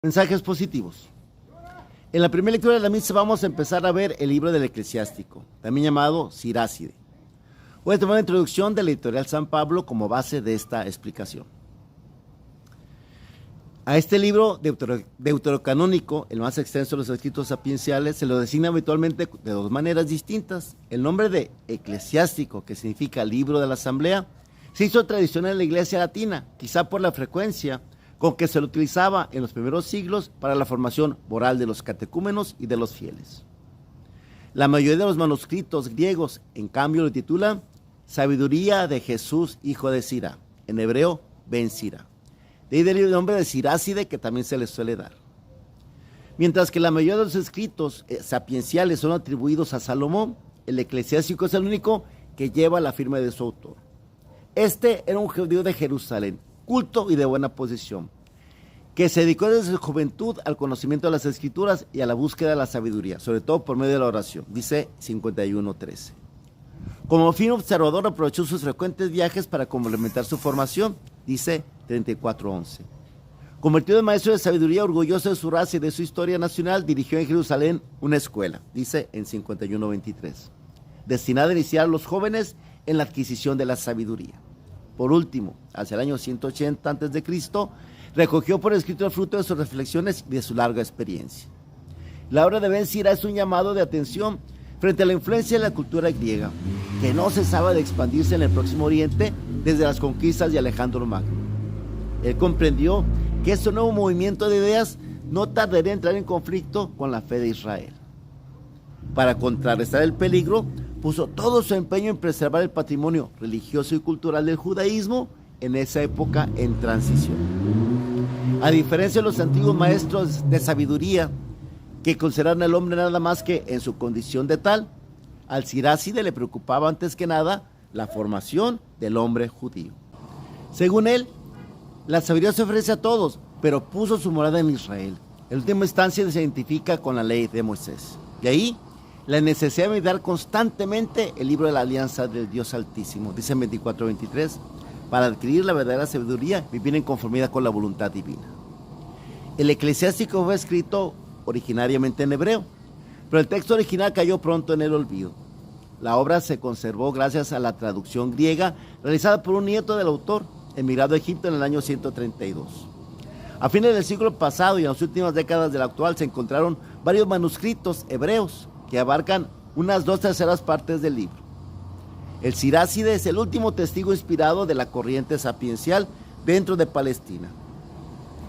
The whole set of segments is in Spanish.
Mensajes positivos. En la primera lectura de la misa vamos a empezar a ver el libro del Eclesiástico, también llamado Siráside. Voy a tomar la introducción de la editorial San Pablo como base de esta explicación. A este libro deuterocanónico, el más extenso de los escritos sapienciales, se lo designa habitualmente de dos maneras distintas. El nombre de eclesiástico, que significa libro de la asamblea, se hizo tradicional en la iglesia latina, quizá por la frecuencia con que se lo utilizaba en los primeros siglos para la formación moral de los catecúmenos y de los fieles. La mayoría de los manuscritos griegos, en cambio, lo titulan Sabiduría de Jesús, hijo de Sirá, en hebreo, Ben Sirá. De ahí el nombre de Siráside, que también se les suele dar. Mientras que la mayoría de los escritos sapienciales son atribuidos a Salomón, el eclesiástico es el único que lleva la firma de su autor. Este era un judío de Jerusalén, culto y de buena posición, que se dedicó desde su juventud al conocimiento de las Escrituras y a la búsqueda de la sabiduría, sobre todo por medio de la oración, dice 51:13. Como fin observador aprovechó sus frecuentes viajes para complementar su formación, dice 34:11. Convertido en maestro de sabiduría, orgulloso de su raza y de su historia nacional, dirigió en Jerusalén una escuela, dice en 51:23, destinada a iniciar a los jóvenes en la adquisición de la sabiduría. Por último, hacia el año 180 a.C., recogió por escrito el fruto de sus reflexiones y de su larga experiencia. La obra de Ben Sirá es un llamado de atención frente a la influencia de la cultura griega, que no cesaba de expandirse en el Próximo Oriente desde las conquistas de Alejandro Magno. Él comprendió que este nuevo movimiento de ideas no tardaría en entrar en conflicto con la fe de Israel. Para contrarrestar el peligro, puso todo su empeño en preservar el patrimonio religioso y cultural del judaísmo en esa época en transición. A diferencia de los antiguos maestros de sabiduría, que consideraron al hombre nada más que en su condición de tal, al Siráside le preocupaba antes que nada la formación del hombre judío. Según él, la sabiduría se ofrece a todos, pero puso su morada en Israel. En última instancia se identifica con la ley de Moisés. De ahí, la necesidad de meditar constantemente el libro de la alianza del Dios Altísimo, dice en 24:23, para adquirir la verdadera sabiduría, vivir en conformidad con la voluntad divina. El eclesiástico fue escrito originariamente en hebreo, pero el texto original cayó pronto en el olvido. La obra se conservó gracias a la traducción griega realizada por un nieto del autor, emigrado a Egipto en el año 132. A fines del siglo pasado y en las últimas décadas del actual se encontraron varios manuscritos hebreos que abarcan unas 2/3 partes del libro. El Siráside es el último testigo inspirado de la corriente sapiencial dentro de Palestina.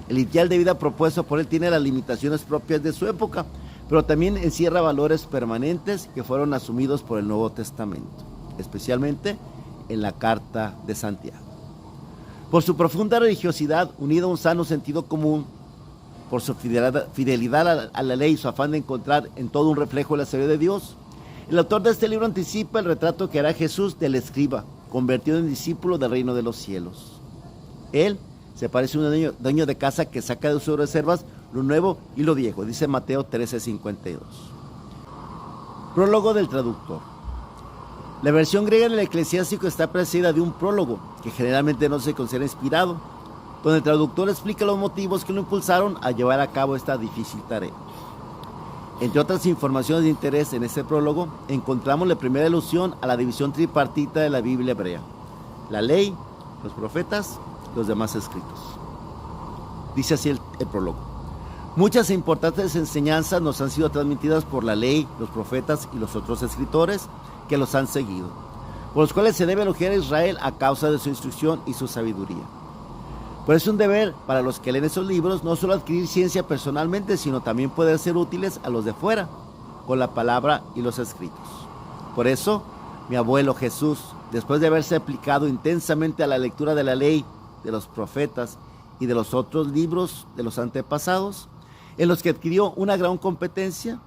El ideal de vida propuesto por él tiene las limitaciones propias de su época, pero también encierra valores permanentes que fueron asumidos por el Nuevo Testamento, especialmente en la Carta de Santiago. Por su profunda religiosidad, unida a un sano sentido común, por su fidelidad a la ley y su afán de encontrar en todo un reflejo de la sabiduría de Dios, el autor de este libro anticipa el retrato que hará Jesús del escriba, convertido en discípulo del reino de los cielos. Él se parece a un dueño de casa que saca de sus reservas lo nuevo y lo viejo, dice Mateo 13:52. Prólogo del traductor. La versión griega en el eclesiástico está precedida de un prólogo, que generalmente no se considera inspirado, donde el traductor explica los motivos que lo impulsaron a llevar a cabo esta difícil tarea. Entre otras informaciones de interés en este prólogo, encontramos la primera alusión a la división tripartita de la Biblia hebrea: la ley, los profetas, los demás escritos. Dice así el prólogo: muchas e importantes enseñanzas nos han sido transmitidas por la ley, los profetas y los otros escritores que los han seguido, por los cuales se debe elogiar a Israel a causa de su instrucción y su sabiduría. Pues es un deber para los que leen esos libros no solo adquirir ciencia personalmente, sino también poder ser útiles a los de fuera, con la palabra y los escritos. Por eso, mi abuelo Jesús, después de haberse aplicado intensamente a la lectura de la ley, de los profetas y de los otros libros de los antepasados, en los que adquirió una gran competencia,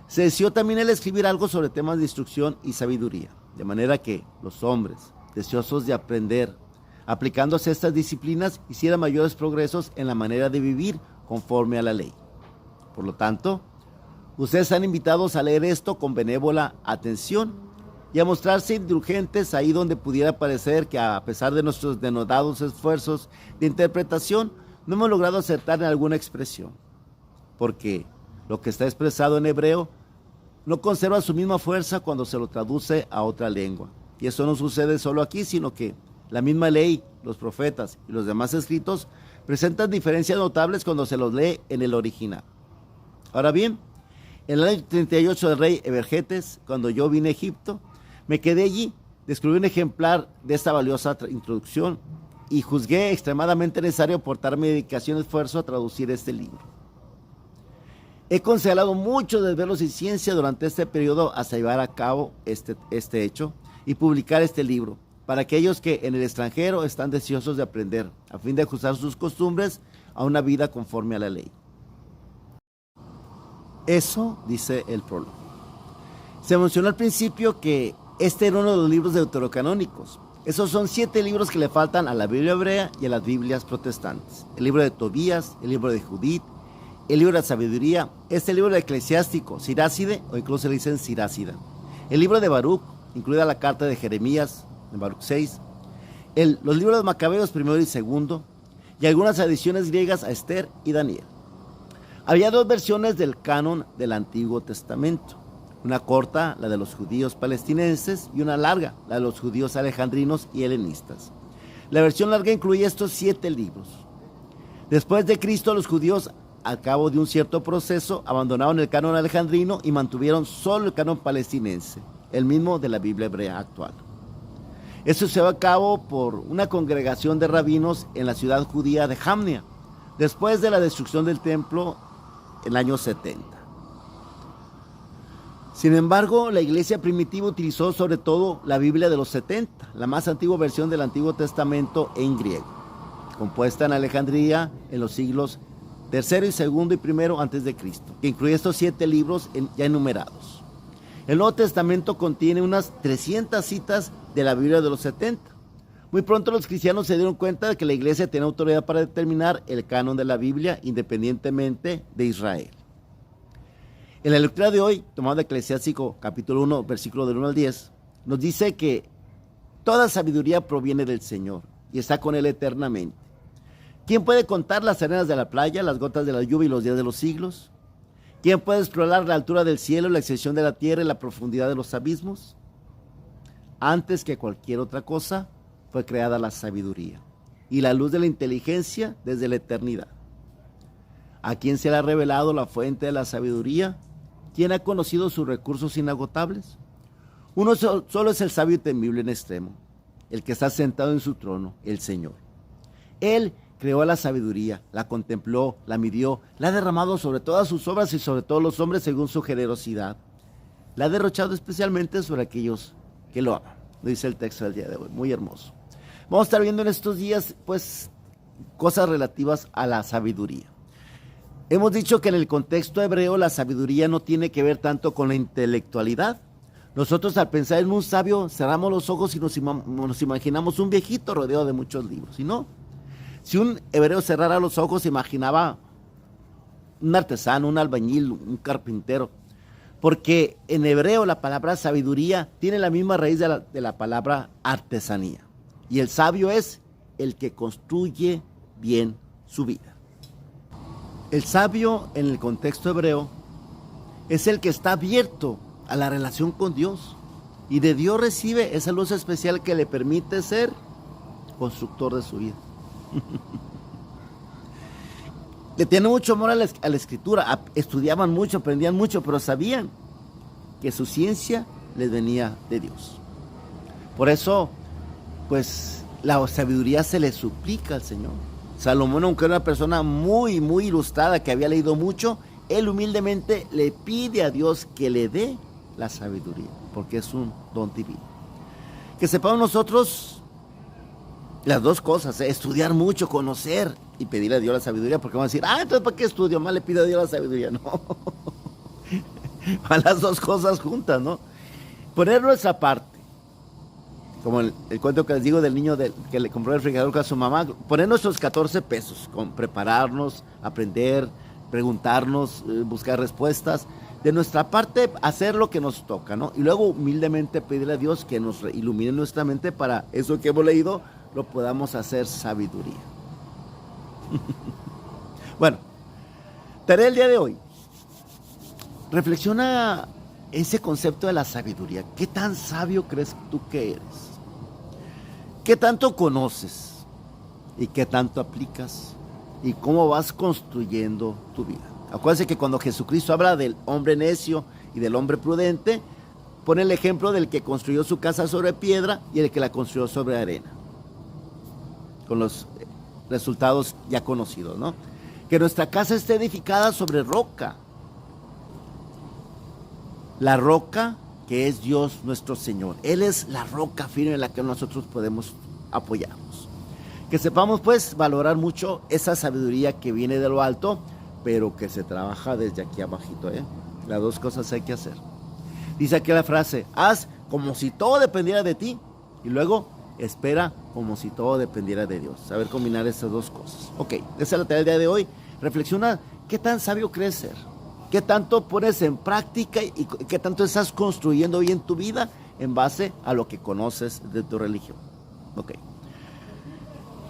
se decidió también él escribir algo sobre temas de instrucción y sabiduría, de manera que los hombres, deseosos de aprender, aplicándose a estas disciplinas, hicieran mayores progresos en la manera de vivir conforme a la ley. Por lo tanto, ustedes están invitados a leer esto con benévola atención y a mostrarse indulgentes ahí donde pudiera parecer que, a pesar de nuestros denodados esfuerzos de interpretación, no hemos logrado acertar en alguna expresión, porque lo que está expresado en hebreo no conserva su misma fuerza cuando se lo traduce a otra lengua. Y eso no sucede solo aquí, sino que la misma ley, los profetas y los demás escritos presentan diferencias notables cuando se los lee en el original. Ahora bien, en el año 38 del rey Ebergetes, cuando yo vine a Egipto, me quedé allí, descubrí un ejemplar de esta valiosa introducción y juzgué extremadamente necesario aportar mi dedicación y esfuerzo a traducir este libro. He considerado muchos desvelos y ciencia durante este periodo hasta llevar a cabo este hecho y publicar este libro para aquellos que en el extranjero están deseosos de aprender, a fin de ajustar sus costumbres a una vida conforme a la ley. Eso dice el prólogo. Se mencionó al principio que este era uno de los libros deuterocanónicos. Esos son 7 libros que le faltan a la Biblia hebrea y a las Biblias protestantes. El libro de Tobías, el libro de Judith, el libro de la sabiduría, este libro de Eclesiástico, Siráside, o incluso le dicen Sirácida. El libro de Baruch, incluida la carta de Jeremías, en Baruch 6. Los libros de Macabeos, primero y segundo, y algunas ediciones griegas a Esther y Daniel. Había 2 versiones del canon del Antiguo Testamento. Una corta, la de los judíos palestinenses, y una larga, la de los judíos alejandrinos y helenistas. La versión larga incluye estos 7 libros. Después de Cristo, los judíos, al cabo de un cierto proceso, abandonaron el canon alejandrino y mantuvieron solo el canon palestinense, el mismo de la Biblia hebrea actual. Eso se llevó a cabo por una congregación de rabinos en la ciudad judía de Jamnia, después de la destrucción del templo en el año 70. Sin embargo, la iglesia primitiva utilizó sobre todo la Biblia de los 70, la más antigua versión del Antiguo Testamento en griego, compuesta en Alejandría en los siglos III y II y I antes de Cristo, que incluye estos 7 libros ya enumerados. El Nuevo Testamento contiene unas 300 citas de la Biblia de los 70. Muy pronto los cristianos se dieron cuenta de que la iglesia tenía autoridad para determinar el canon de la Biblia independientemente de Israel. En la lectura de hoy, tomada de Eclesiástico capítulo 1, versículo del 1 al 10, nos dice que toda sabiduría proviene del Señor y está con Él eternamente. ¿Quién puede contar las arenas de la playa, las gotas de la lluvia y los días de los siglos? ¿Quién puede explorar la altura del cielo, la extensión de la tierra y la profundidad de los abismos? Antes que cualquier otra cosa, fue creada la sabiduría y la luz de la inteligencia desde la eternidad. ¿A quién se le ha revelado la fuente de la sabiduría? ¿Quién ha conocido sus recursos inagotables? Uno solo es el sabio y temible en extremo, el que está sentado en su trono, el Señor. Él creó la sabiduría, la contempló, la midió, la ha derramado sobre todas sus obras y sobre todos los hombres según su generosidad. La ha derrochado especialmente sobre aquellos que lo aman. Lo dice el texto del día de hoy, muy hermoso. Vamos a estar viendo en estos días, pues, cosas relativas a la sabiduría. Hemos dicho que en el contexto hebreo la sabiduría no tiene que ver tanto con la intelectualidad. Nosotros al pensar en un sabio cerramos los ojos y nos imaginamos un viejito rodeado de muchos libros. Y no, si un hebreo cerrara los ojos se imaginaba un artesano, un albañil, un carpintero. Porque en hebreo la palabra sabiduría tiene la misma raíz de la palabra artesanía. Y el sabio es el que construye bien su vida. El sabio en el contexto hebreo es el que está abierto a la relación con Dios y de Dios recibe esa luz especial que le permite ser constructor de su vida. Le tiene mucho amor a la escritura, estudiaban mucho, aprendían mucho, pero sabían que su ciencia les venía de Dios. Por eso, pues, la sabiduría se le suplica al Señor. Salomón, aunque era una persona muy, muy ilustrada, que había leído mucho, él humildemente le pide a Dios que le dé la sabiduría, porque es un don divino. Que sepamos nosotros las dos cosas, estudiar mucho, conocer y pedirle a Dios la sabiduría, porque vamos a decir, entonces ¿para qué estudio? Más le pido a Dios la sabiduría. No, a las dos cosas juntas, ¿no? Poner nuestra parte, como el cuento que les digo del niño que le compró el refrigerador a su mamá, poner nuestros 14 pesos, con prepararnos, aprender, preguntarnos, buscar respuestas, de nuestra parte hacer lo que nos toca, ¿no? Y luego humildemente pedirle a Dios que nos ilumine nuestra mente para eso que hemos leído, lo podamos hacer sabiduría. Bueno, tarea del día de hoy. Reflexiona ese concepto de la sabiduría. ¿Qué tan sabio crees tú que eres? ¿Qué tanto conoces? ¿Y qué tanto aplicas? ¿Y cómo vas construyendo tu vida? Acuérdense que cuando Jesucristo habla del hombre necio y del hombre prudente, pone el ejemplo del que construyó su casa sobre piedra y el que la construyó sobre arena, con los resultados ya conocidos, ¿no? Que nuestra casa esté edificada sobre roca. La roca que es Dios nuestro Señor. Él es la roca firme en la que nosotros podemos apoyarnos. Que sepamos pues valorar mucho esa sabiduría que viene de lo alto, pero que se trabaja desde aquí abajito, ¿eh? Las dos cosas hay que hacer. Dice aquí la frase, haz como si todo dependiera de ti, y luego espera como si todo dependiera de Dios. Saber combinar esas dos cosas. Ok, esa es la tarea del día de hoy. Reflexiona, ¿qué tan sabio crees ser? ¿Qué tanto pones en práctica y qué tanto estás construyendo hoy en tu vida en base a lo que conoces de tu religión? Ok.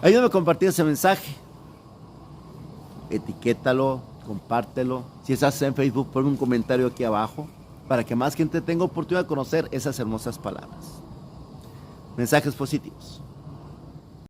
Ayúdame a compartir ese mensaje. Etiquétalo, compártelo. Si estás en Facebook, pon un comentario aquí abajo para que más gente tenga oportunidad de conocer esas hermosas palabras. Mensajes positivos.